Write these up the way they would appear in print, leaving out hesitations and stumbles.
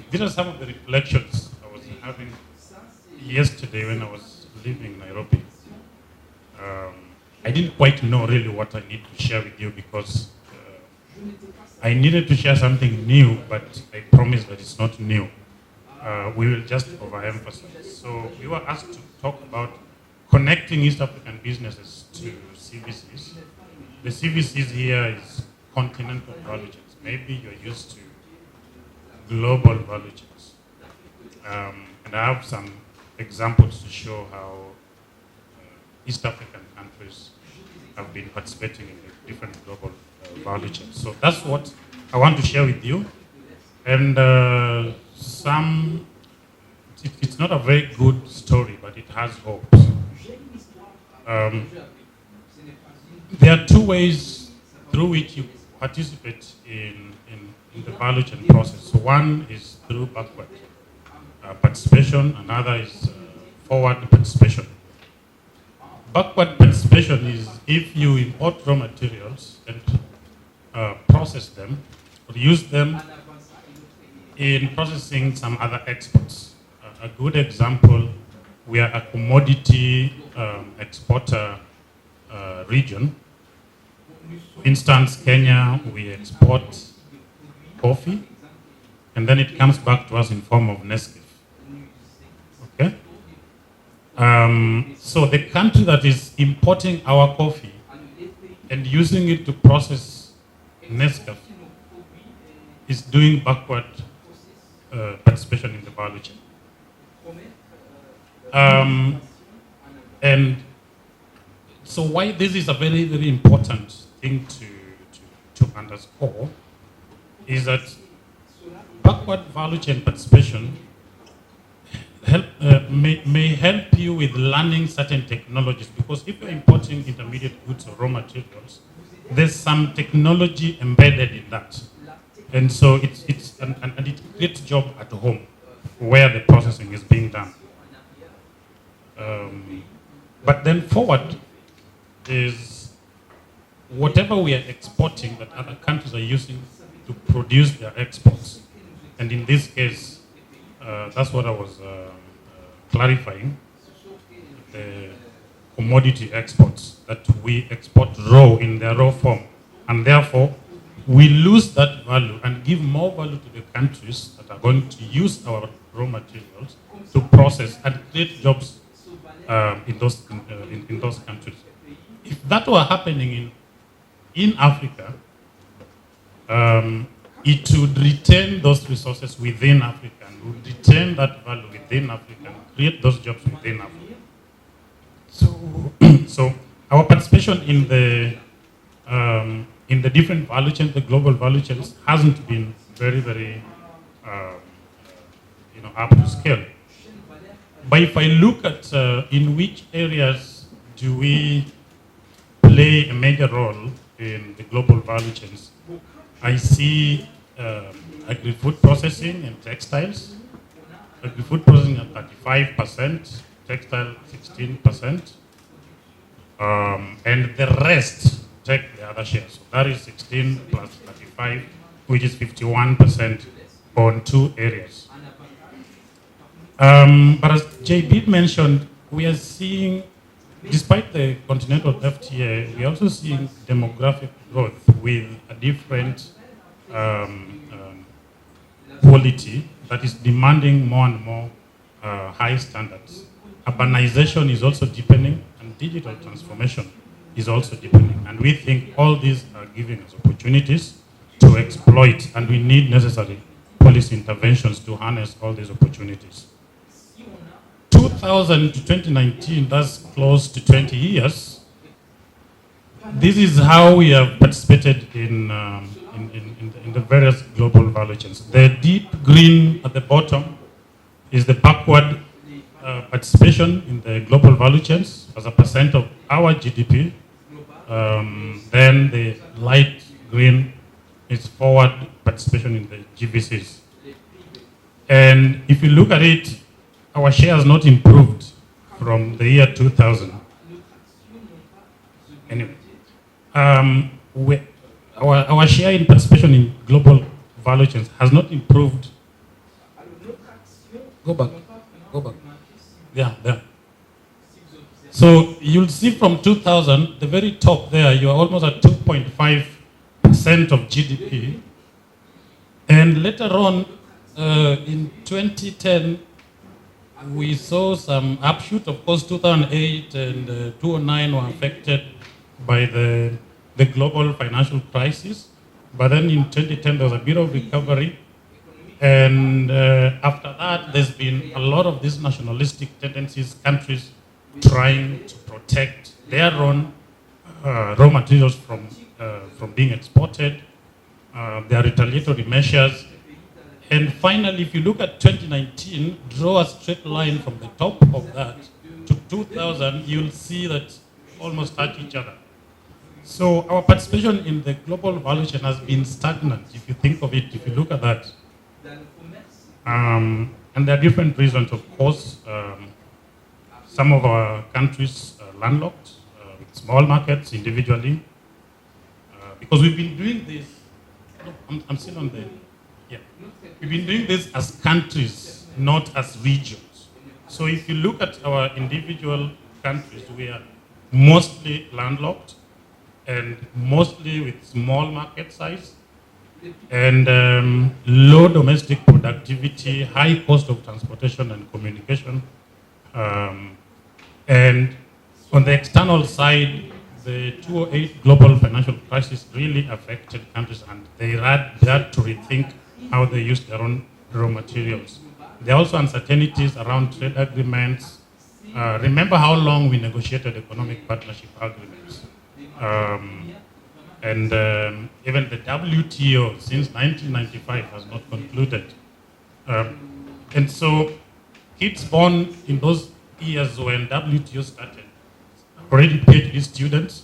These are some of the reflections I was having yesterday when I was leaving Nairobi. Um, I didn't quite know really what I need to share with you because I needed to share something new, but I promise that it's not new. We will just overemphasize. So we were asked to talk about connecting East African businesses to CVCs. The CVCs here is continental value chains. Maybe you're used to global value chains. And I have some examples to show how East African countries have been participating in the different global value chains. So that's what I want to share with you. And it's not a very good story, but it has hopes. There are two ways through which you participate in the value chain process. So one is through backward participation, another is forward participation. Backward participation is if you import raw materials and process them, or use them in processing some other exports. A good example, we are a commodity exporter region. For instance, Kenya, we export coffee, and then it comes back to us in form of Nescafe. Okay? So the country that is importing our coffee and using it to process Nescafe is doing backward participation in the value chain. And so why this is a very, very important thing to underscore is that backward value chain participation may help you with learning certain technologies, because if you're importing intermediate goods or raw materials, there's some technology embedded in that. And so it creates job at home where the processing is being done. But then forward is whatever we are exporting that other countries are using to produce their exports. And in this case, that's what I was clarifying, the commodity exports, that we export raw in their raw form. And therefore, we lose that value and give more value to the countries that are going to use our raw materials to process and create jobs in those countries. If that were happening in Africa, it would retain those resources within Africa and would retain that value within Africa and create those jobs within Africa. So our participation in the different value chains, the global value chains, hasn't been very, very up to scale. But if I look at in which areas do we play a major role in the global value chains, I see agri-food processing and textiles. Agri-food processing at 35%, textile 16%, and the rest take the other share. So that is 16 plus 35, which is 51% on two areas. But as JB mentioned, we are seeing, despite the continental FTA, we are also seeing demographic growth with a different quality that is demanding more and more high standards. Urbanization is also deepening, and digital transformation is also deepening. And we think all these are giving us opportunities to exploit, and we need necessary policy interventions to harness all these opportunities. 2000 to 2019, that's close to 20 years. This is how we have participated in the various global value chains. The deep green at the bottom is the backward participation in the global value chains as a percent of our GDP. Then the light green is forward participation in the GVCs. And if you look at it, our share has not improved from the year 2000. Anyway, our share in participation in global value chains has not improved Go back. Go back. Yeah, there. So you'll see from 2000, the very top there, you are almost at 2.5% of GDP. And later on, in 2010, we saw some upshoot. Of course, 2008 and 2009 were affected by the global financial crisis. But then in 2010, there was a bit of recovery. And after that, there's been a lot of these nationalistic tendencies, countries trying to protect their own raw materials from being exported. There are retaliatory measures. And finally, if you look at 2019, draw a straight line from the top of that to 2000, you'll see that almost touch each other. So our participation in the global value chain has been stagnant, if you think of it, if you look at that. And there are different reasons, of course. Some of our countries are landlocked with small markets individually. Because we've been doing this, I'm still on the, yeah. We've been doing this as countries, not as regions. So if you look at our individual countries, we are mostly landlocked and mostly with small market size and low domestic productivity, high cost of transportation and communication. And on the external side, the 2008 global financial crisis really affected countries and they had to rethink how they use their own raw materials. There are also uncertainties around trade agreements. Remember how long we negotiated economic partnership agreements. Even the WTO since 1995 has not concluded. And so kids born in those years when WTO started, already PhD students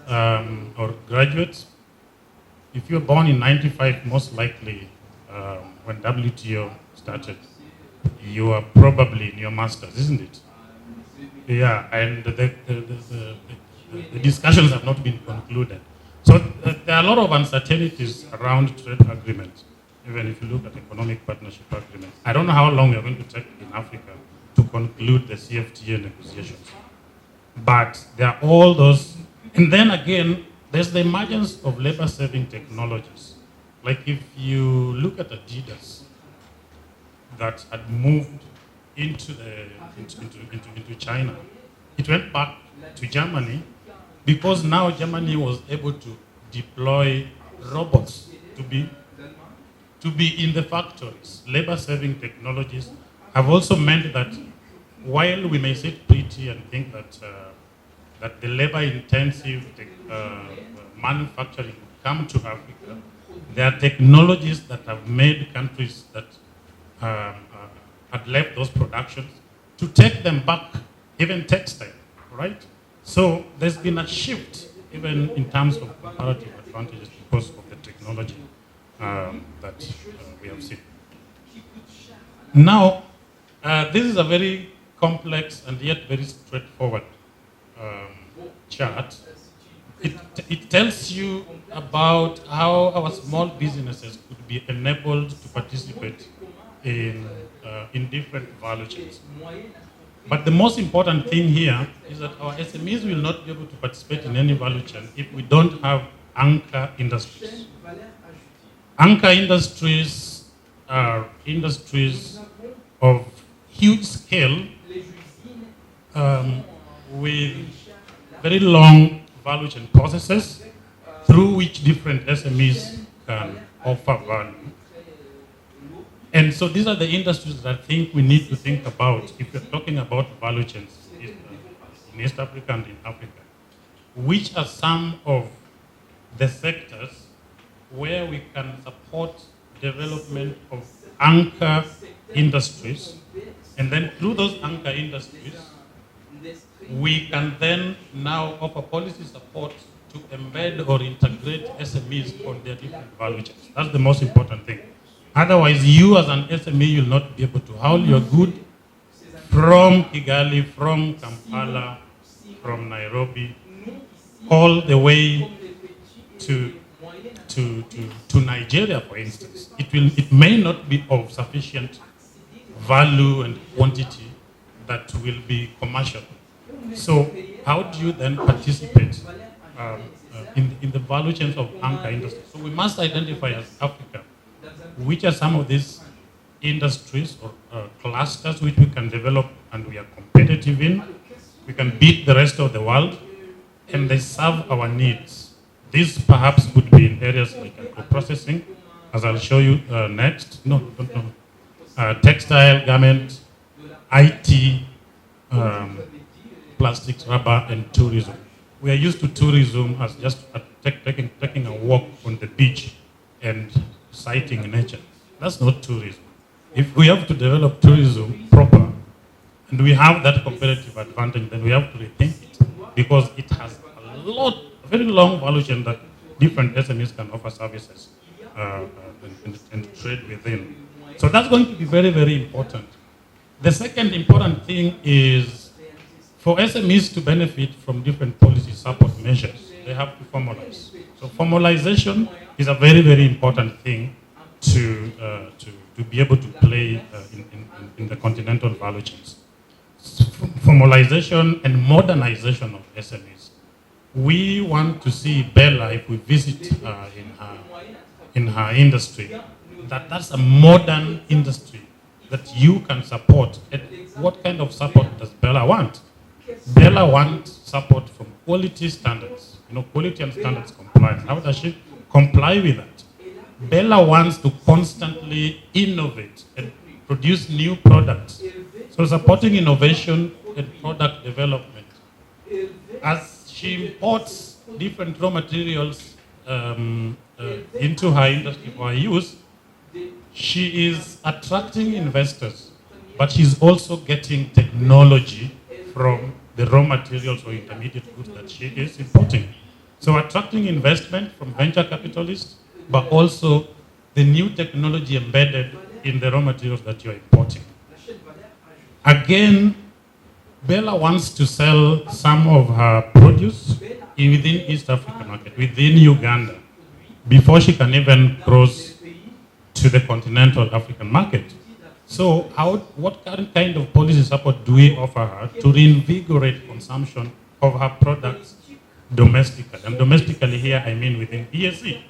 or graduates, if you're born in 95, most likely when WTO started, you are probably in your master's, isn't it? Yeah, and the discussions have not been concluded. So there are a lot of uncertainties around trade agreements, even if you look at economic partnership agreements. I don't know how long we are going to take in Africa to conclude the CFTA negotiations. But there are all those, and then again, there's the emergence of labor-saving technologies. Like if you look at Adidas that had moved into China, it went back to Germany because now Germany was able to deploy robots to be in the factories. Labor-saving technologies have also meant that while we may sit pretty and think that that the labor-intensive manufacturing would come to Africa, there are technologies that have made countries that had left those productions to take them back, even textile, right? So there's been a shift, even in terms of comparative advantages because of the technology that we have seen. Now, this is a very complex and yet very straightforward chart. It tells you about how our small businesses could be enabled to participate in different value chains. But the most important thing here is that our SMEs will not be able to participate in any value chain if we don't have anchor industries. Anchor industries are industries of huge scale with very long value chain processes through which different SMEs can offer value. And so these are the industries that I think we need to think about if we're talking about value chains in East Africa and in Africa. Which are some of the sectors where we can support development of anchor industries, and then through those anchor industries, we can then now offer policy support to embed or integrate SMEs on their different value chains. That's the most important thing. Otherwise, you as an SME will not be able to haul your good from Kigali, from Kampala, from Nairobi, all the way to Nigeria, for instance. It may not be of sufficient value and quantity that will be commercial. So how do you then participate in the value chains of anchor industry? So we must identify as Africa which are some of these industries or clusters which we can develop and we are competitive in. We can beat the rest of the world and they serve our needs. These perhaps would be in areas like agro-processing, as I'll show you next. Textile, garment, IT, plastics, rubber, and tourism. We are used to tourism as just taking a walk on the beach and sighting nature. That's not tourism. If we have to develop tourism proper, and we have that competitive advantage, then we have to rethink it because it has a very long value chain that different SMEs can offer services and trade within. So that's going to be very, very important. The second important thing is for SMEs to benefit from different policy support measures, they have to formalize. So formalization is a very, very important thing to be able to play in the continental value chains. Formalization and modernization of SMEs. We want to see Bella, if we visit in her industry, that's a modern industry that you can support. And what kind of support does Bella want? Bella wants support from quality standards, quality and standards compliance. How does she comply with that? Bella wants to constantly innovate and produce new products. So supporting innovation and product development. As she imports different raw materials into her industry for her use, she is attracting investors, but she's also getting technology from the raw materials or intermediate goods that she is importing. So attracting investment from venture capitalists, but also the new technology embedded in the raw materials that you're importing. Again, Bella wants to sell some of her produce within East African market, within Uganda, before she can even cross to the continental African market. So what kind of policy support do we offer her to reinvigorate consumption of her products domestically? And domestically here, I mean within EAC.